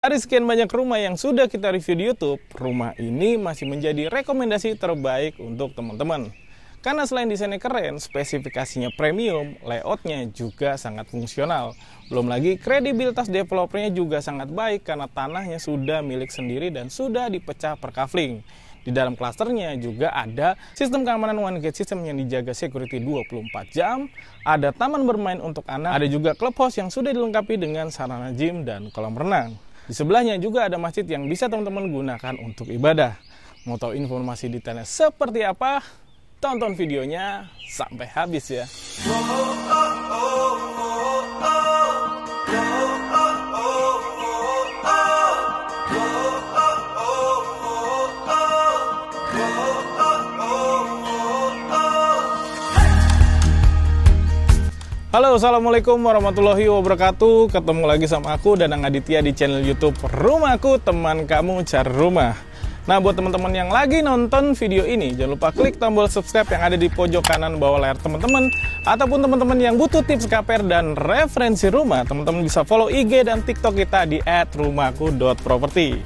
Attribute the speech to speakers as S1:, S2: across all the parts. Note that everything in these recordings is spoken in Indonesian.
S1: Dari sekian banyak rumah yang sudah kita review di YouTube, rumah ini masih menjadi rekomendasi terbaik untuk teman-teman. Karena selain desainnya keren, spesifikasinya premium, layoutnya juga sangat fungsional. Belum lagi kredibilitas developernya juga sangat baik karena tanahnya sudah milik sendiri dan sudah dipecah per kafling. Di dalam klasternya juga ada sistem keamanan one gate system yang dijaga security 24 jam, ada taman bermain untuk anak, ada juga clubhouse yang sudah dilengkapi dengan sarana gym dan kolam renang. Di sebelahnya juga ada masjid yang bisa teman-teman gunakan untuk ibadah. Mau tahu informasi detailnya seperti apa? Tonton videonya sampai habis ya. Halo, assalamualaikum warahmatullahi wabarakatuh. Ketemu lagi sama aku Danang Aditya di channel YouTube Rumahku, teman kamu cari rumah. Nah, buat teman-teman yang lagi nonton video ini, jangan lupa klik tombol subscribe yang ada di pojok kanan bawah layar teman-teman. Ataupun teman-teman yang butuh tips KPR dan referensi rumah, teman-teman bisa follow IG dan TikTok kita di @rumahku.property.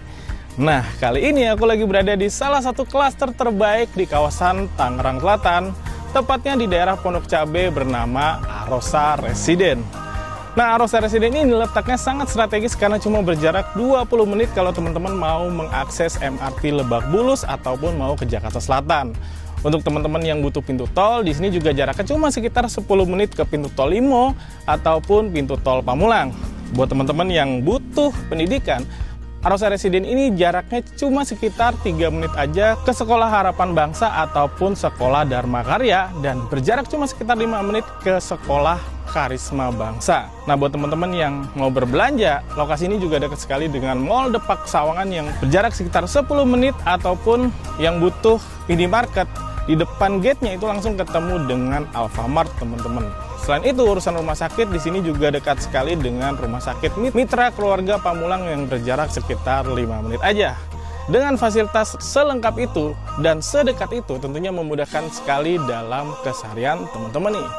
S1: Nah, kali ini aku lagi berada di salah satu klaster terbaik di kawasan Tangerang Selatan, tepatnya di daerah Pondok Cabe bernama Arosa Residen. Nah, Arosa Residen ini letaknya sangat strategis karena cuma berjarak 20 menit kalau teman-teman mau mengakses MRT Lebak Bulus ataupun mau ke Jakarta Selatan. Untuk teman-teman yang butuh pintu tol, di sini juga jaraknya cuma sekitar 10 menit ke pintu tol Limo ataupun pintu tol Pamulang. Buat teman-teman yang butuh pendidikan, Arosa Residen ini jaraknya cuma sekitar 3 menit aja ke Sekolah Harapan Bangsa ataupun Sekolah Dharma Karya, dan berjarak cuma sekitar 5 menit ke Sekolah Karisma Bangsa. Nah, buat teman-teman yang mau berbelanja, lokasi ini juga dekat sekali dengan Mall Depak Sawangan yang berjarak sekitar 10 menit, ataupun yang butuh minimarket, di depan gate-nya itu langsung ketemu dengan Alfamart, teman-teman. Selain itu, urusan rumah sakit di sini juga dekat sekali dengan Rumah Sakit Mitra Keluarga Pamulang yang berjarak sekitar 5 menit aja. Dengan fasilitas selengkap itu dan sedekat itu, tentunya memudahkan sekali dalam keseharian teman-teman nih.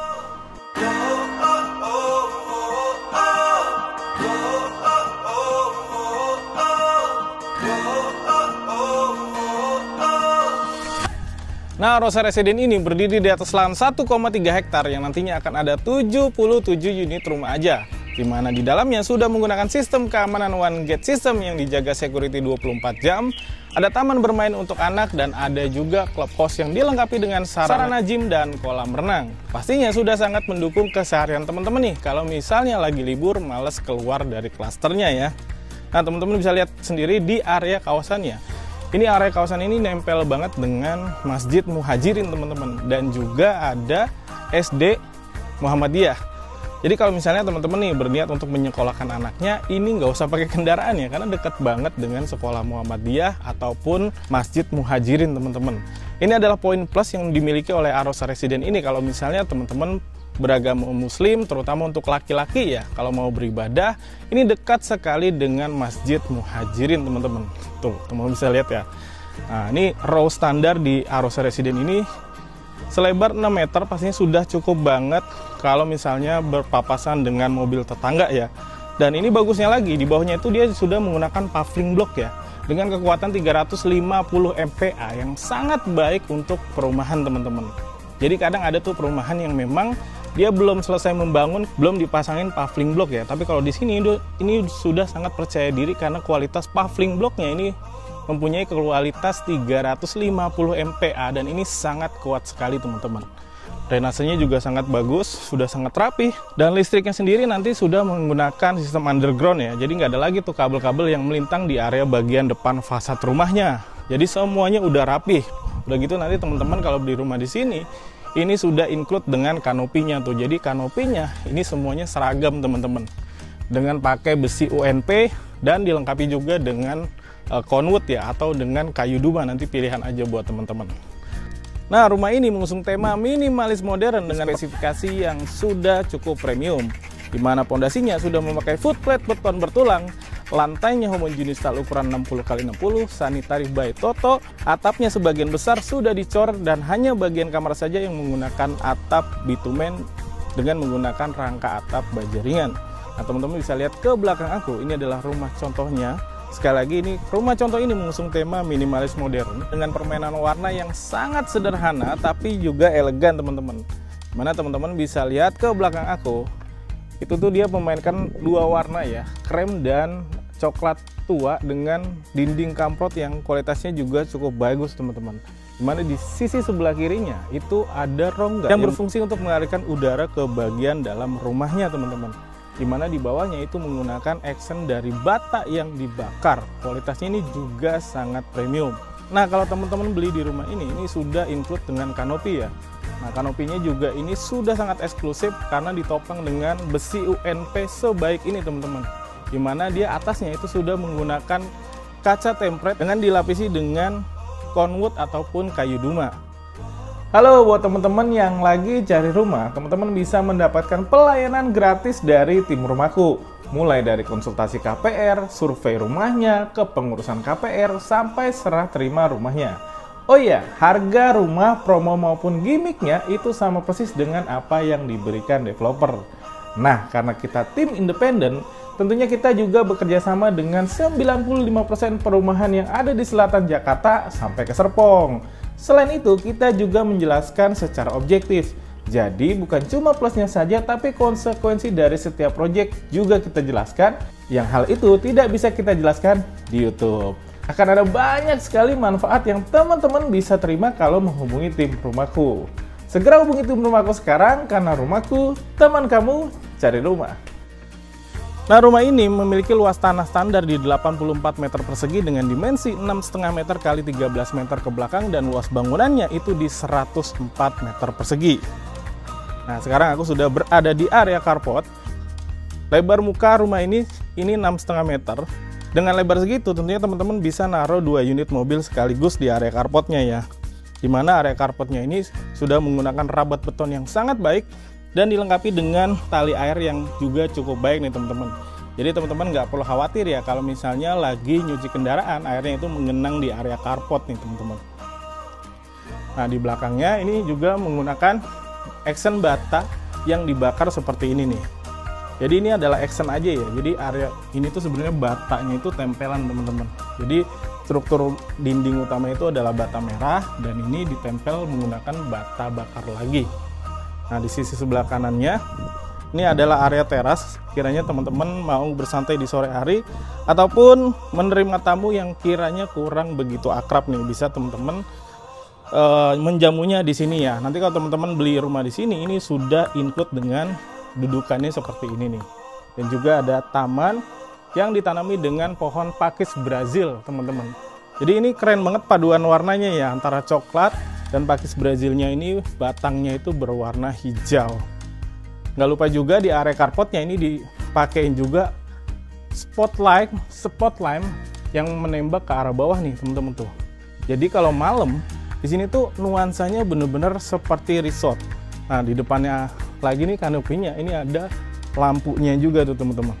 S1: Nah, Arosa Residen ini berdiri di atas lahan 1,3 hektar yang nantinya akan ada 77 unit rumah aja, di mana di dalamnya sudah menggunakan sistem keamanan one gate system yang dijaga security 24 jam, ada taman bermain untuk anak, dan ada juga clubhouse yang dilengkapi dengan sarana gym dan kolam renang. Pastinya sudah sangat mendukung keseharian teman-teman nih kalau misalnya lagi libur males keluar dari klasternya ya. Nah, teman-teman bisa lihat sendiri di area kawasannya. Ini area kawasan ini nempel banget dengan Masjid Muhajirin, teman-teman, dan juga ada SD Muhammadiyah. Jadi kalau misalnya teman-teman nih berniat untuk menyekolahkan anaknya, ini nggak usah pakai kendaraan ya, karena dekat banget dengan sekolah Muhammadiyah ataupun Masjid Muhajirin, teman-teman. Ini adalah poin plus yang dimiliki oleh Arosa Residen ini kalau misalnya teman-teman beragama muslim, terutama untuk laki-laki ya, kalau mau beribadah, ini dekat sekali dengan Masjid Muhajirin, teman-teman. Tuh, teman-teman bisa lihat ya. Nah, ini row standar di Arosa Residen ini selebar 6 meter, pastinya sudah cukup banget kalau misalnya berpapasan dengan mobil tetangga ya. Dan ini bagusnya lagi, di bawahnya itu dia sudah menggunakan paving block ya, dengan kekuatan 350 MPa yang sangat baik untuk perumahan, teman-teman. Jadi kadang ada tuh perumahan yang memang dia belum selesai membangun, belum dipasangin paving block ya. Tapi kalau di sini ini sudah sangat percaya diri karena kualitas paving blocknya ini mempunyai kualitas 350 MPa dan ini sangat kuat sekali, teman-teman. Drainasenya juga sangat bagus, sudah sangat rapi, dan listriknya sendiri nanti sudah menggunakan sistem underground ya. Jadi nggak ada lagi tuh kabel-kabel yang melintang di area bagian depan fasad rumahnya. Jadi semuanya udah rapi. Udah gitu nanti teman-teman kalau beli rumah di sini, ini sudah include dengan kanopinya tuh. Jadi kanopinya ini semuanya seragam, teman-teman, dengan pakai besi UNP dan dilengkapi juga dengan conwood ya, atau dengan kayu duma, nanti pilihan aja buat teman-teman. Nah, rumah ini mengusung tema minimalis modern dengan spesifikasi yang sudah cukup premium, di mana pondasinya sudah memakai footplate beton bertulang, lantainya homogenis style ukuran 60x60, sanitary by Toto, atapnya sebagian besar sudah dicor dan hanya bagian kamar saja yang menggunakan atap bitumen dengan menggunakan rangka atap baja ringan. Nah, teman-teman bisa lihat ke belakang aku, ini adalah rumah contohnya Sekali lagi, ini rumah contoh ini mengusung tema minimalis modern dengan permainan warna yang sangat sederhana tapi juga elegan teman-teman. Mana teman-teman bisa lihat ke belakang aku, itu tuh dia memainkan dua warna ya, krem dan coklat tua dengan dinding kamprot yang kualitasnya juga cukup bagus teman-teman. Dimana di sisi sebelah kirinya itu ada rongga yang berfungsi untuk mengalirkan udara ke bagian dalam rumahnya teman-teman. Dimana di bawahnya itu menggunakan accent dari bata yang dibakar. Kualitasnya ini juga sangat premium. Nah, kalau teman-teman beli di rumah ini sudah include dengan kanopi ya. Nah, kanopinya juga ini sudah sangat eksklusif karena ditopang dengan besi UNP sebaik ini teman-teman. Dimana dia atasnya itu sudah menggunakan kaca tempered dengan dilapisi dengan conwood ataupun kayu duma. Halo buat teman-teman yang lagi cari rumah, teman-teman bisa mendapatkan pelayanan gratis dari tim rumahku. Mulai dari konsultasi KPR, survei rumahnya, kepengurusan KPR, sampai serah terima rumahnya. Oh iya, harga rumah, promo maupun gimmicknya itu sama persis dengan apa yang diberikan developer. Nah, karena kita tim independen, tentunya kita juga bekerja sama dengan 95% perumahan yang ada di selatan Jakarta sampai ke Serpong. Selain itu, kita juga menjelaskan secara objektif. Jadi, bukan cuma plusnya saja, tapi konsekuensi dari setiap proyek juga kita jelaskan. Yang hal itu tidak bisa kita jelaskan di YouTube. Akan ada banyak sekali manfaat yang teman-teman bisa terima kalau menghubungi tim rumahku. Segera hubungi tim rumahku sekarang, karena rumahku, teman kamu, cari rumah. Nah, rumah ini memiliki luas tanah standar di 84 meter persegi dengan dimensi 6,5 meter kali 13 meter ke belakang dan luas bangunannya itu di 104 meter persegi. Nah, sekarang aku sudah berada di area carport. Lebar muka rumah ini 6,5 meter. Dengan lebar segitu tentunya teman-teman bisa naruh 2 unit mobil sekaligus di area carportnya ya. Dimana area carportnya ini sudah menggunakan rabat beton yang sangat baik dan dilengkapi dengan tali air yang juga cukup baik nih teman-teman. Jadi teman-teman nggak perlu khawatir ya kalau misalnya lagi nyuci kendaraan airnya itu mengenang di area carport nih teman-teman. Nah, di belakangnya ini juga menggunakan accent bata yang dibakar seperti ini nih. Jadi ini adalah accent aja ya. Jadi area ini tuh sebenarnya batanya itu tempelan teman-teman. Jadi struktur dinding utama itu adalah bata merah dan ini ditempel menggunakan bata bakar lagi. Nah, di sisi sebelah kanannya ini adalah area teras. Kiranya teman-teman mau bersantai di sore hari ataupun menerima tamu yang kiranya kurang begitu akrab nih, bisa teman-teman menjamunya di sini ya. Nanti kalau teman-teman beli rumah di sini ini sudah include dengan dudukannya seperti ini nih. Dan juga ada taman yang ditanami dengan pohon pakis Brazil, teman-teman. Jadi ini keren banget paduan warnanya ya, antara coklat dan pakis Brazilnya ini batangnya itu berwarna hijau. Nggak lupa juga di area carportnya ini dipakein juga spotlight yang menembak ke arah bawah nih teman-teman tuh. Jadi kalau malam di sini tuh nuansanya bener-bener seperti resort. Nah, di depannya lagi nih kanopinya ini ada lampunya juga tuh teman-teman.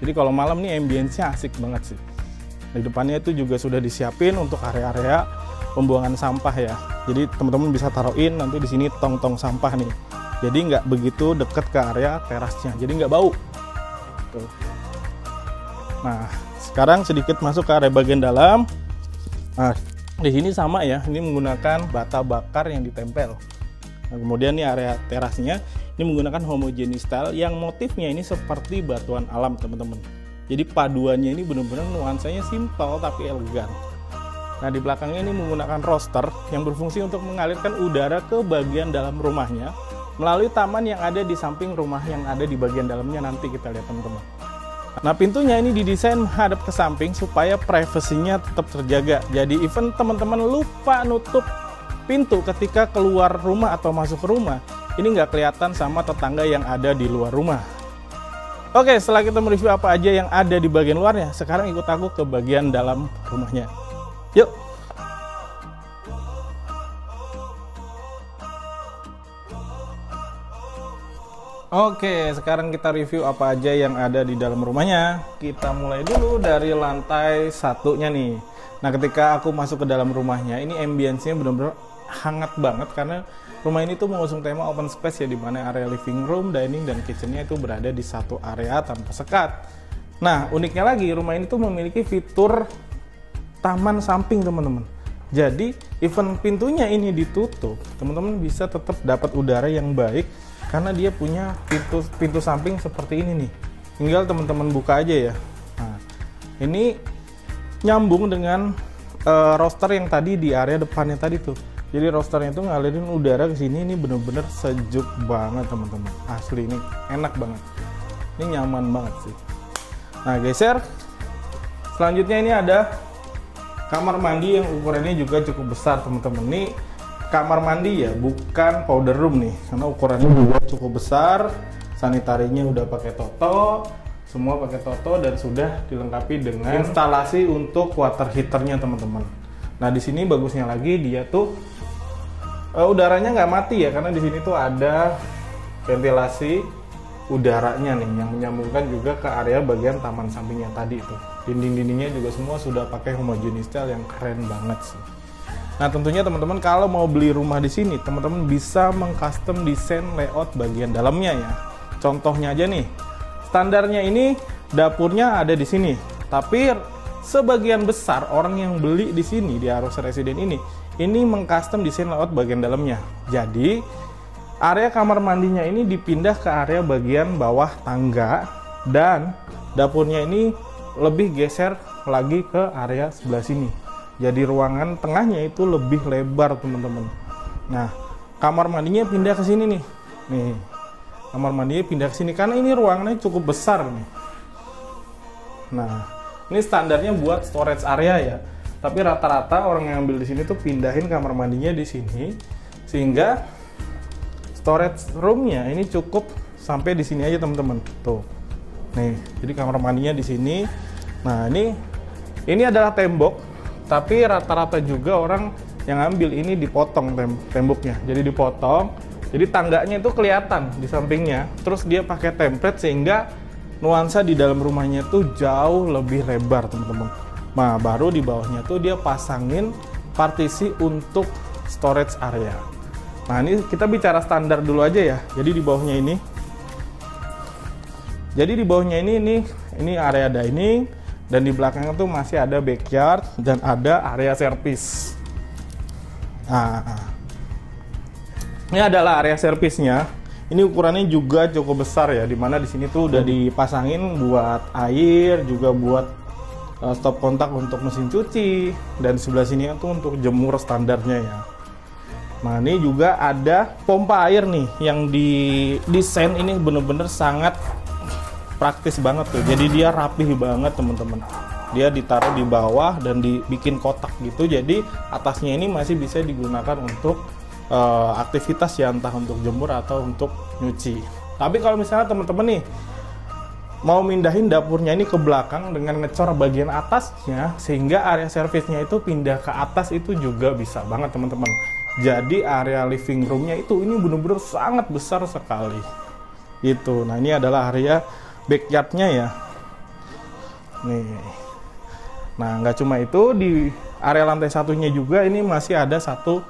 S1: Jadi kalau malam nih ambience-nya asik banget sih. Di depannya itu juga sudah disiapin untuk area-area pembuangan sampah ya. Jadi teman-teman bisa taruhin nanti di sini tong-tong sampah nih. Jadi nggak begitu deket ke area terasnya. Jadi nggak bau. Tuh. Nah, sekarang sedikit masuk ke area bagian dalam. Nah, di sini sama ya. Ini menggunakan bata bakar yang ditempel. Nah, kemudian nih area terasnya ini menggunakan homogeneous style yang motifnya ini seperti batuan alam teman-teman. Jadi paduannya ini benar-benar nuansanya simpel tapi elegan. Nah, di belakangnya ini menggunakan roster yang berfungsi untuk mengalirkan udara ke bagian dalam rumahnya melalui taman yang ada di samping rumah yang ada di bagian dalamnya. Nanti kita lihat teman-teman. Nah, pintunya ini didesain menghadap ke samping supaya privasinya tetap terjaga. Jadi even teman-teman lupa nutup pintu ketika keluar rumah atau masuk ke rumah, ini nggak kelihatan sama tetangga yang ada di luar rumah. Oke, setelah kita mereview apa aja yang ada di bagian luarnya, sekarang ikut aku ke bagian dalam rumahnya. Yuk! Oke, sekarang kita review apa aja yang ada di dalam rumahnya. Kita mulai dulu dari lantai satunya nih. Nah, ketika aku masuk ke dalam rumahnya, ini ambience-nya benar-benar hangat banget karena rumah ini tuh mengusung tema open space ya, di mana area living room, dining, dan kitchen-nya itu berada di satu area tanpa sekat. Nah, uniknya lagi rumah ini tuh memiliki fitur taman samping, teman-teman. Jadi, even pintunya ini ditutup, teman-teman bisa tetap dapat udara yang baik karena dia punya pintu samping seperti ini nih. Tinggal teman-teman buka aja ya. Nah, ini nyambung dengan roster yang tadi di area depannya tadi tuh. Jadi rosternya itu ngalirin udara ke sini, ini bener-bener sejuk banget teman-teman. Asli ini enak banget. Ini nyaman banget sih. Nah, geser. Selanjutnya ini ada kamar mandi yang ukurannya juga cukup besar, teman-teman. Ini kamar mandi ya, bukan powder room nih, karena ukurannya juga cukup besar. Sanitarinya udah pakai Toto, semua pakai Toto dan sudah dilengkapi dengan instalasi untuk water heaternya, teman-teman. Nah, di sini bagusnya lagi dia tuh udaranya nggak mati ya, karena di sini tuh ada ventilasi udaranya nih yang menyambungkan juga ke area bagian taman sampingnya tadi itu. Dinding-dindingnya juga semua sudah pakai homogeneous style yang keren banget sih. Nah, tentunya teman-teman kalau mau beli rumah di sini, teman-teman bisa mengcustom desain layout bagian dalamnya ya. Contohnya aja nih, standarnya ini dapurnya ada di sini, tapi sebagian besar orang yang beli di sini di Arosa Residence ini mengcustom desain layout bagian dalamnya. Jadi area kamar mandinya ini dipindah ke area bagian bawah tangga dan dapurnya ini lebih geser lagi ke area sebelah sini. Jadi ruangan tengahnya itu lebih lebar, teman-teman. Nah, kamar mandinya pindah ke sini nih. Nih, kamar mandinya pindah ke sini karena ini ruangannya cukup besar nih. Nah, ini standarnya buat storage area ya. Tapi rata-rata orang yang ambil di sini tuh pindahin kamar mandinya di sini sehingga storage roomnya ini cukup sampai di sini aja, teman-teman. Tuh, nih, jadi kamar mandinya di sini. Nah, ini adalah tembok, tapi rata-rata juga orang yang ambil ini dipotong temboknya. Jadi dipotong, jadi tangganya itu kelihatan di sampingnya. Terus dia pakai template sehingga nuansa di dalam rumahnya tuh jauh lebih lebar, teman-teman. Nah, baru di bawahnya tuh dia pasangin partisi untuk storage area. Nah, ini kita bicara standar dulu aja ya. Jadi di bawahnya ini. Jadi di bawahnya ini area dining dan di belakangnya tuh masih ada backyard dan ada area service. Nah, ini adalah area servisnya. Ini ukurannya juga cukup besar ya, dimana di sini tuh udah dipasangin buat air, juga buat stop kontak untuk mesin cuci, dan sebelah sini tuh untuk jemur standarnya ya. Nah, ini juga ada pompa air nih yang didesain ini bener-bener sangat praktis banget tuh. Jadi dia rapih banget, teman-teman. Dia ditaruh di bawah dan dibikin kotak gitu. Jadi atasnya ini masih bisa digunakan untuk aktivitas ya, entah untuk jemur atau untuk nyuci. Tapi kalau misalnya teman-teman nih mau mindahin dapurnya ini ke belakang dengan ngecor bagian atasnya sehingga area servisnya itu pindah ke atas, itu juga bisa banget, teman-teman. Jadi area living roomnya itu ini benar-benar sangat besar sekali gitu. Nah, ini adalah area backyardnya ya. Nih. Nah, nggak cuma itu, di area lantai satunya juga ini masih ada satu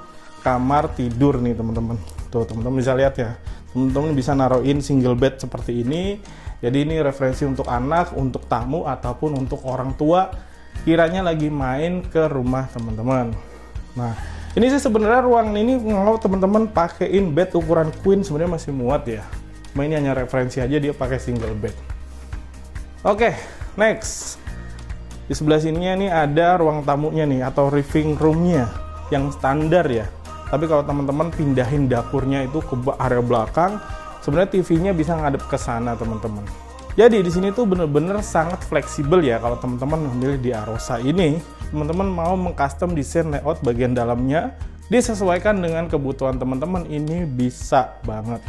S1: kamar tidur nih, teman-teman. Tuh, teman-teman bisa lihat ya. Teman-teman bisa naruhin single bed seperti ini. Jadi ini referensi untuk anak, untuk tamu, ataupun untuk orang tua kiranya lagi main ke rumah teman-teman. Nah, ini sih sebenarnya ruangan ini kalau teman-teman pakein bed ukuran queen sebenarnya masih muat ya. Cuma ini hanya referensi aja dia pakai single bed. Oke, next. Di sebelah sininya nih ada ruang tamunya nih atau living roomnya yang standar ya. Tapi kalau teman-teman pindahin dapurnya itu ke area belakang, sebenarnya TV-nya bisa ngadep ke sana, teman-teman. Jadi di sini tuh bener-bener sangat fleksibel ya kalau teman-teman memilih di Arosa ini. Teman-teman mau mengcustom desain layout bagian dalamnya disesuaikan dengan kebutuhan teman-teman, ini bisa banget.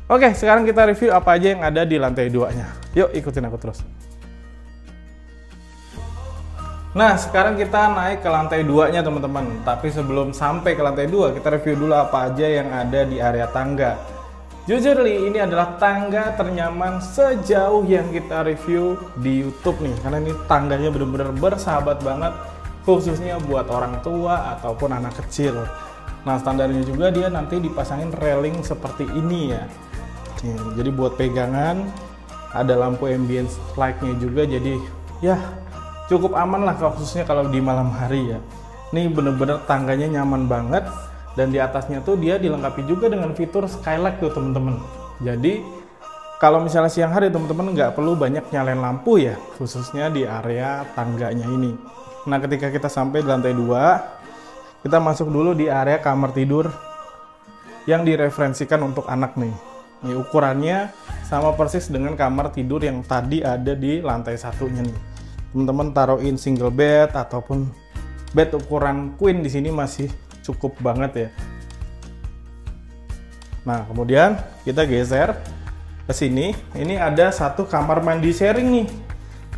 S1: Oke, sekarang kita review apa aja yang ada di lantai 2-nya. Yuk, ikutin aku terus. Nah, sekarang kita naik ke lantai 2-nya, teman-teman. Tapi sebelum sampai ke lantai 2, kita review dulu apa aja yang ada di area tangga. Jujur nih, ini adalah tangga ternyaman sejauh yang kita review di YouTube nih. Karena ini tangganya benar-benar bersahabat banget, khususnya buat orang tua ataupun anak kecil. Nah, standarnya juga dia nanti dipasangin railing seperti ini ya. Jadi buat pegangan ada lampu ambience light-nya juga, jadi ya cukup aman lah khususnya kalau di malam hari ya. Ini bener-bener tangganya nyaman banget, dan di atasnya tuh dia dilengkapi juga dengan fitur skylight tuh teman-teman. Jadi kalau misalnya siang hari teman-teman nggak perlu banyak nyalain lampu ya, khususnya di area tangganya ini. Nah ketika kita sampai di lantai 2, kita masuk dulu di area kamar tidur yang direferensikan untuk anak nih. Ini ukurannya sama persis dengan kamar tidur yang tadi ada di lantai satunya nih. Teman-teman taruhin single bed ataupun bed ukuran queen di sini masih cukup banget ya. Nah, kemudian kita geser ke sini. Ini ada satu kamar mandi sharing nih.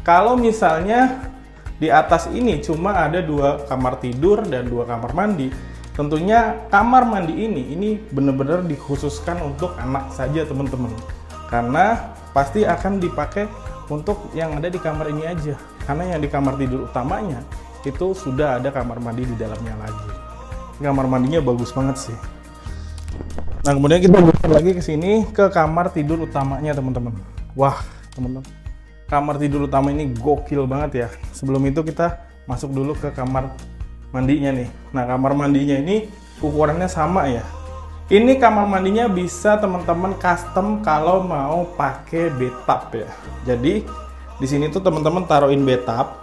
S1: Kalau misalnya di atas ini cuma ada 2 kamar tidur dan 2 kamar mandi, tentunya kamar mandi ini benar-benar dikhususkan untuk anak saja teman-teman. Karena pasti akan dipakai untuk yang ada di kamar ini aja. Karena yang di kamar tidur utamanya itu sudah ada kamar mandi di dalamnya lagi. Kamar mandinya bagus banget sih. Nah kemudian kita geser lagi ke sini ke kamar tidur utamanya teman-teman. Wah teman-teman, kamar tidur utama ini gokil banget ya. Sebelum itu kita masuk dulu ke kamar mandinya nih. Nah kamar mandinya ini ukurannya sama ya. Ini kamar mandinya bisa teman-teman custom kalau mau pakai bathtub ya. Jadi di sini tuh teman-teman taruhin bathtub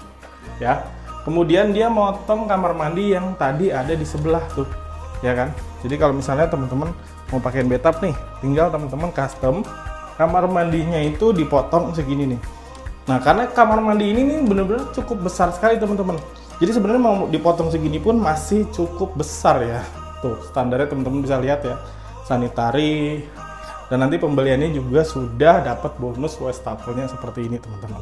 S1: ya. Kemudian dia motong kamar mandi yang tadi ada di sebelah tuh, ya kan? Jadi kalau misalnya teman-teman mau pakai bathtub nih, tinggal teman-teman custom kamar mandinya itu dipotong segini nih. Nah, karena kamar mandi ini nih bener-bener cukup besar sekali teman-teman. Jadi sebenarnya mau dipotong segini pun masih cukup besar ya. Tuh, standarnya teman-teman bisa lihat ya. Sanitary, dan nanti pembeliannya juga sudah dapat bonus wastafel-nya seperti ini teman-teman.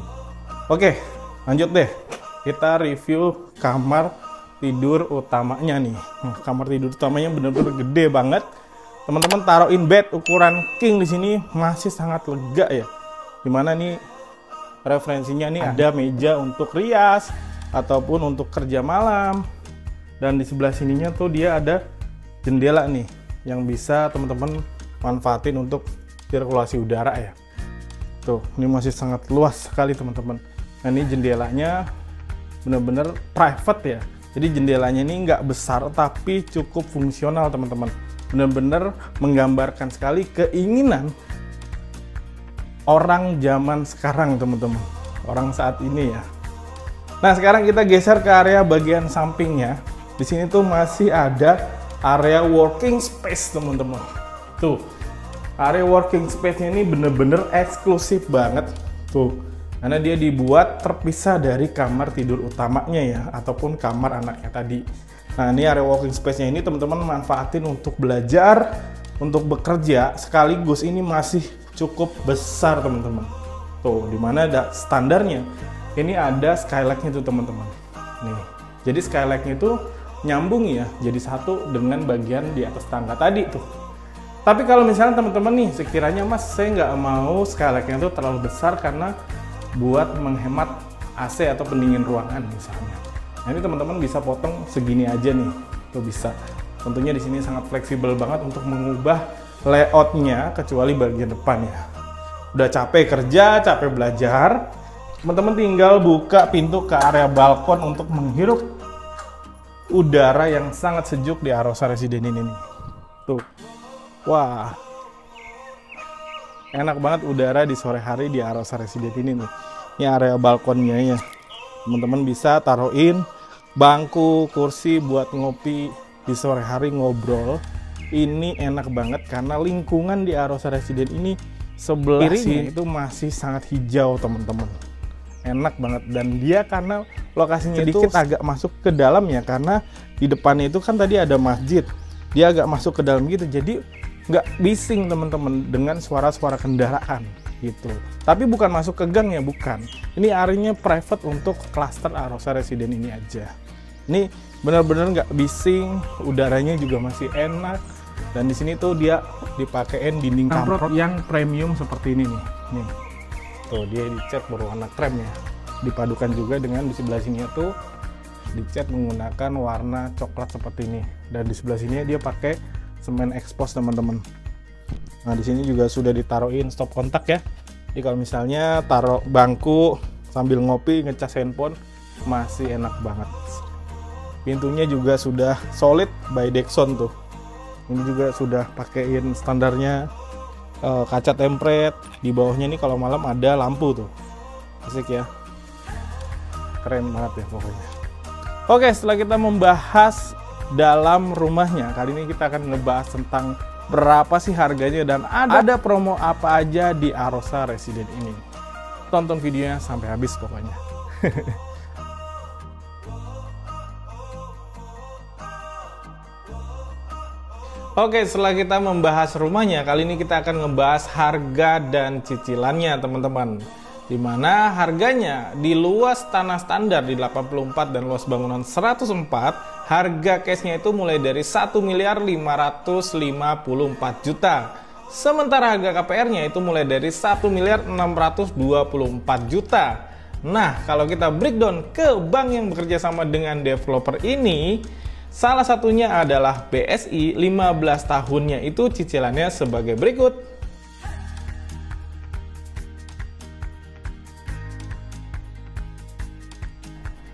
S1: Oke, lanjut deh. Kita review kamar tidur utamanya nih. Kamar tidur utamanya bener-bener gede banget. Teman-teman taruhin bed ukuran king di sini masih sangat lega ya. Dimana nih referensinya nih ada meja untuk rias ataupun untuk kerja malam. Dan di sebelah sininya tuh dia ada jendela nih yang bisa teman-teman manfaatin untuk sirkulasi udara ya. Tuh, ini masih sangat luas sekali teman-teman. Nah, ini jendelanya benar-benar private ya. Jadi jendelanya ini nggak besar tapi cukup fungsional teman-teman. Benar-benar menggambarkan sekali keinginan orang zaman sekarang teman-teman. Orang saat ini ya. Nah, sekarang kita geser ke area bagian sampingnya. Di sini tuh masih ada area working space teman-teman. Tuh, area working space-nya ini bener-bener eksklusif banget. Tuh, karena dia dibuat terpisah dari kamar tidur utamanya ya, ataupun kamar anaknya tadi. Nah, ini area working space-nya ini teman-teman manfaatin untuk belajar, untuk bekerja, sekaligus ini masih cukup besar teman-teman. Tuh, dimana ada standarnya. Ini ada skylight-nya tuh teman-teman. Nih, jadi skylight-nya itu nyambung ya, jadi satu dengan bagian di atas tangga tadi tuh. Tapi kalau misalnya teman-teman nih sekiranya mas saya nggak mau skylight-nya itu terlalu besar karena buat menghemat AC atau pendingin ruangan misalnya. Nah ini teman-teman bisa potong segini aja nih, tuh bisa. Tentunya di sini sangat fleksibel banget untuk mengubah layoutnya kecuali bagian depan ya. Udah capek kerja, capek belajar, teman-teman tinggal buka pintu ke area balkon untuk menghirup udara yang sangat sejuk di Arosa Residence ini nih. Tuh. Wah. Enak banget udara di sore hari di Arosa Residence ini nih. Ini area balkonnya ya. Teman-teman bisa taruhin bangku, kursi buat ngopi di sore hari ngobrol. Ini enak banget karena lingkungan di Arosa Residence ini sebelah kirinya itu masih sangat hijau teman-teman. Enak banget, dan dia karena lokasinya sedikit agak masuk ke dalam ya, karena di depannya itu kan tadi ada masjid, dia agak masuk ke dalam gitu, jadi nggak bising teman-teman dengan suara-suara kendaraan gitu. Tapi bukan masuk ke gang ya, bukan. Ini areanya private untuk klaster Arosa Residence ini aja. Ini benar-benar nggak bising, udaranya juga masih enak, dan di sini tuh dia dipakein dinding kamprot yang premium seperti ini nih. Nih. Tuh dia dicat berwarna krem ya, dipadukan juga dengan di sebelah sini tuh dicat menggunakan warna coklat seperti ini, dan di sebelah sini dia pakai semen expose teman-teman. Nah di sini juga sudah ditaruhin stop kontak ya, Jadi kalau misalnya taruh bangku sambil ngopi ngecas handphone masih enak banget. Pintunya juga sudah solid by Dexon tuh. Ini juga sudah pakein standarnya kaca tempret. Di bawahnya ini kalau malam ada lampu tuh. Asik ya. Keren banget ya pokoknya. Oke, setelah kita membahas dalam rumahnya, kali ini kita akan ngebahas tentang berapa sih harganya dan ada promo apa aja di Arosa Resident ini. Tonton videonya sampai habis pokoknya. Oke, setelah kita membahas rumahnya, kali ini kita akan ngebahas harga dan cicilannya teman-teman. Dimana harganya di luas tanah standar di 84 dan luas bangunan 104, harga cashnya itu mulai dari 1.554 juta. Sementara harga KPR-nya itu mulai dari 1.624 juta. Nah, kalau kita breakdown ke bank yang bekerja sama dengan developer ini, salah satunya adalah BSI. 15 tahunnya itu cicilannya sebagai berikut.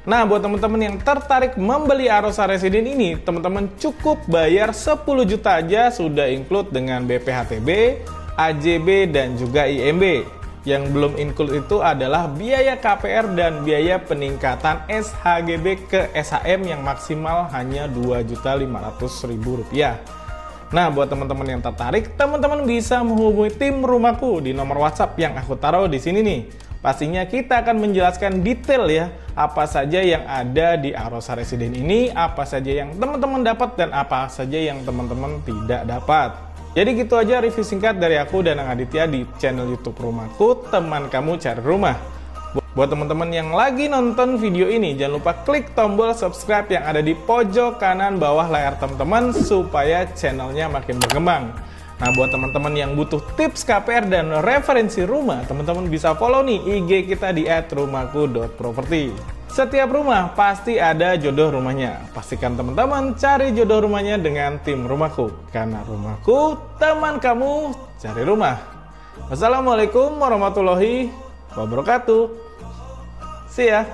S1: Nah, buat teman-teman yang tertarik membeli Arosa Resident ini, teman-teman cukup bayar 10 juta aja sudah include dengan BPHTB, AJB, dan juga IMB. Yang belum include itu adalah biaya KPR dan biaya peningkatan SHGB ke SHM yang maksimal hanya Rp2.500.000. Nah, buat teman-teman yang tertarik, teman-teman bisa menghubungi tim rumahku di nomor WhatsApp yang aku taruh di sini nih. Pastinya kita akan menjelaskan detail ya, apa saja yang ada di Arosa Resident ini, apa saja yang teman-teman dapat dan apa saja yang teman-teman tidak dapat. Jadi gitu aja review singkat dari aku Danang Aditya di channel YouTube Rumahku, teman kamu cari rumah. Buat teman-teman yang lagi nonton video ini, jangan lupa klik tombol subscribe yang ada di pojok kanan bawah layar teman-teman supaya channelnya makin berkembang. Nah, buat teman-teman yang butuh tips KPR dan referensi rumah, teman-teman bisa follow nih IG kita di @rumahku.property. Setiap rumah pasti ada jodoh rumahnya. Pastikan teman-teman cari jodoh rumahnya dengan tim rumahku. Karena rumahku, teman kamu cari rumah. Wassalamualaikum warahmatullahi wabarakatuh. See ya.